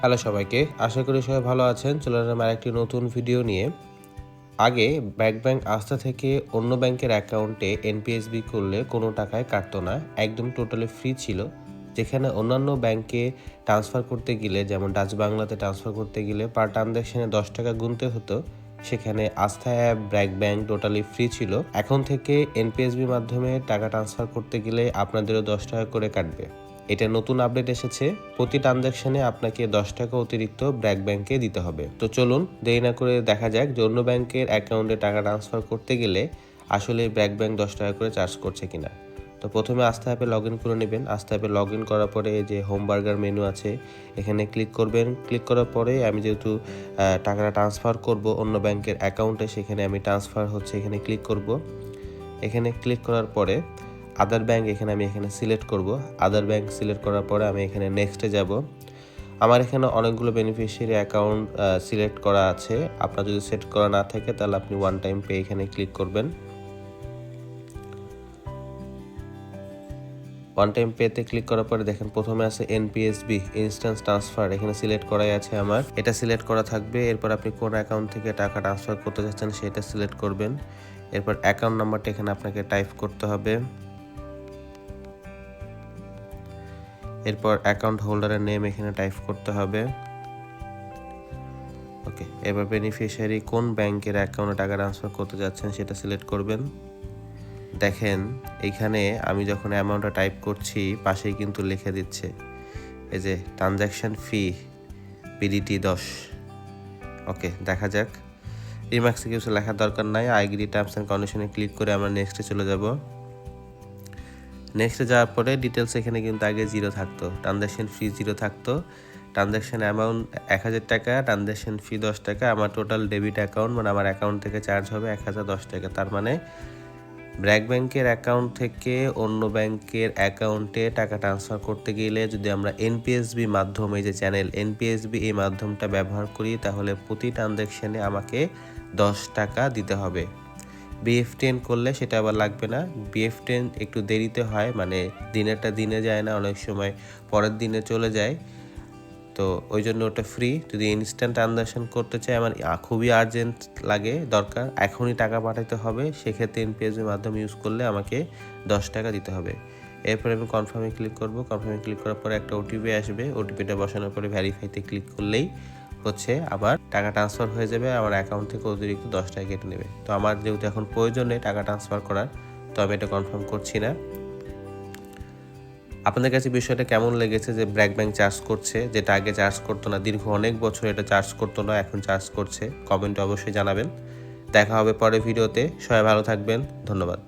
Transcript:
Hello সবাইকে, আশা করি সবাই ভালো আছেন। চলে এলাম আরেকটি নতুন ভিডিও নিয়ে। আগে ব্র্যাক ব্যাংক আস্থা থেকে অন্য ব্যাংকের অ্যাকাউন্টে এনপিএসবি করলে কোনো টাকায় কাটতো না, একদম টোটালি ফ্রি ছিল। যেখানে অন্যান্য ব্যাংকে ট্রান্সফার করতে গেলে, যেমন ডাচ বাংলাতে ট্রান্সফার করতে গেলে পার ট্রানজ্যাকশনে 10 টাকা গুনতে হতো, সেখানে আস্থা app BRAC bank totally free ছিল। এখন থেকে এনপিএসবির মাধ্যমে টাকা ট্রান্সফার করতে গেলে আপনাদেরও 10 টাকা করে কাটবে। এটা নতুন আপডেট এসেছে, প্রতি ট্রানজ্যাকশনে আপনাকে 10 টাকা অতিরিক্ত ব্র্যাক ব্যাংকে দিতে হবে। তো চলুন দেরি না করে দেখা যাক যে অন্য ব্যাংকের অ্যাকাউন্টে টাকা ট্রান্সফার করতে গেলে আসলে ব্র্যাক ব্যাংক 10 টাকা করে চার্জ করছে কিনা। তো প্রথমে আস্থা অ্যাপে লগ ইন করে নেবেন। আস্থা অ্যাপে লগ ইন করার পরে যে হোম বার্গার মেনু আছে, এখানে ক্লিক করবেন। ক্লিক করার পরে আমি যেহেতু টাকাটা ট্রান্সফার করব অন্য ব্যাংকের অ্যাকাউন্টে, সেখানে আমি ট্রান্সফার হচ্ছে এখানে ক্লিক করব। এখানে ক্লিক করার পরে আদার ব্যাংক আমি এখানে সিলেক্ট করব। আদার ব্যাংক সিলেক্ট করার পরে আমি এখানে নেক্সটে যাব। আমার এখানে অনেকগুলো বেনিফিশিয়ারি অ্যাকাউন্ট সিলেক্ট করা আছে। আপনার যদি সেট করা না থাকে তাহলে আপনি ওয়ান টাইম পে এখানে ক্লিক করবেন। ওয়ান টাইম পেতে ক্লিক করার পরে দেখেন প্রথমে আছে এনপিএসবি ইনস্ট্যান্ট ট্রান্সফার, এখানে সিলেক্ট করাই আছে আমার, এটা সিলেক্ট করা থাকবে। এরপর আপনি কোন অ্যাকাউন্ট থেকে টাকা ট্রান্সফার করতে চাচ্ছেন সেটা সিলেক্ট করবেন। এরপর অ্যাকাউন্ট নাম্বারটা এখানে আপনাকে টাইপ করতে হবে। এরপর অ্যাকাউন্ট হোল্ডারের নেম এখানে টাইপ করতে হবে। ওকে, এবার বেনিফিশিয়ারি কোন ব্যাংকের অ্যাকাউন্টে টাকা ট্রান্সফার করতে যাচ্ছেন সেটা সিলেক্ট করবেন। দেখেন এইখানে আমি যখন অ্যামাউন্টটা টাইপ করছি পাশেই কিন্তু লিখে দিচ্ছে এই যে ট্রানজ্যাকশন ফি পিডিটি 10। ওকে, দেখা যাক। রিমার্কসে কিছু লেখার দরকার নাই, আইগ্রি টার্মস অ্যান্ড কন্ডিশনে ক্লিক করে আমরা নেক্সটে চলে যাব। নেক্সটে যাওয়ার পরে ডিটেলস এখানে কিন্তু আগে 0 থাকতো, ট্রানজ্যাকশন ফি 0 থাকতো, ট্রানজ্যাকশন অ্যামাউন্ট 1000 টাকা, ট্রানজ্যাকশন ফি 10 টাকা। আমার টোটাল ডেবিট অ্যাকাউন্ট মানে আমার অ্যাকাউন্ট থেকে চার্জ হবে 1010 টাকা। তার মানে ব্র্যাক ব্যাংকের অ্যাকাউন্ট থেকে অন্য ব্যাংকের অ্যাকাউন্টে টাকা ট্রান্সফার করতে গেলে যদি আমরা এনপিএসবি মাধ্যমে, যে চ্যানেল এনপিএসবি এই মাধ্যমটা ব্যবহার করি, তাহলে প্রতি ট্রানজ্যাকশনে আমাকে 10 টাকা দিতে হবে। BF10 করলে সেটা আবার লাগবে না। BF10 একটু দেরিতে হয়, মানে দিনেরটা দিনে যায় না, অনেক সময় পরের দিনে চলে যায়, তো ওই জন্য ওটা ফ্রি। যদি ইনস্ট্যান্ট ট্রানজ্যাকশন করতে চাই, আমার খুবই আর্জেন্ট লাগে, দরকার, এখনই টাকা পাঠাতে হবে, সেক্ষেত্রে এনপিএসবির মাধ্যমে ইউজ করলে আমাকে 10 টাকা দিতে হবে। এরপরে আমি কনফার্মে ক্লিক করব। কনফার্মে ক্লিক করার পরে একটা ওটিপি আসবে, ওটিপিটা বসানোর পরে ভেরিফাইতে ক্লিক করলেই হচ্ছে আবার টাকা ট্রান্সফার হয়ে যাবে। আমার অ্যাকাউন্ট থেকে অতিরিক্ত 10 টাকা কেটে নেবে। তো আমার যেহেতু এখন প্রয়োজন নেই টাকা ট্রান্সফার করার, তো আমি এটা কনফার্ম করছি না। আপনাদের কাছে বিষয়টা কেমন লেগেছে যে ব্র্যাক ব্যাংক চার্জ করছে, যেটা আগে চার্জ করতো না, দীর্ঘ অনেক বছর এটা চার্জ করতো না, এখন চার্জ করছে? কমেন্টে অবশ্যই জানাবেন। দেখা হবে পরের ভিডিওতে। সবাই ভালো থাকবেন, ধন্যবাদ।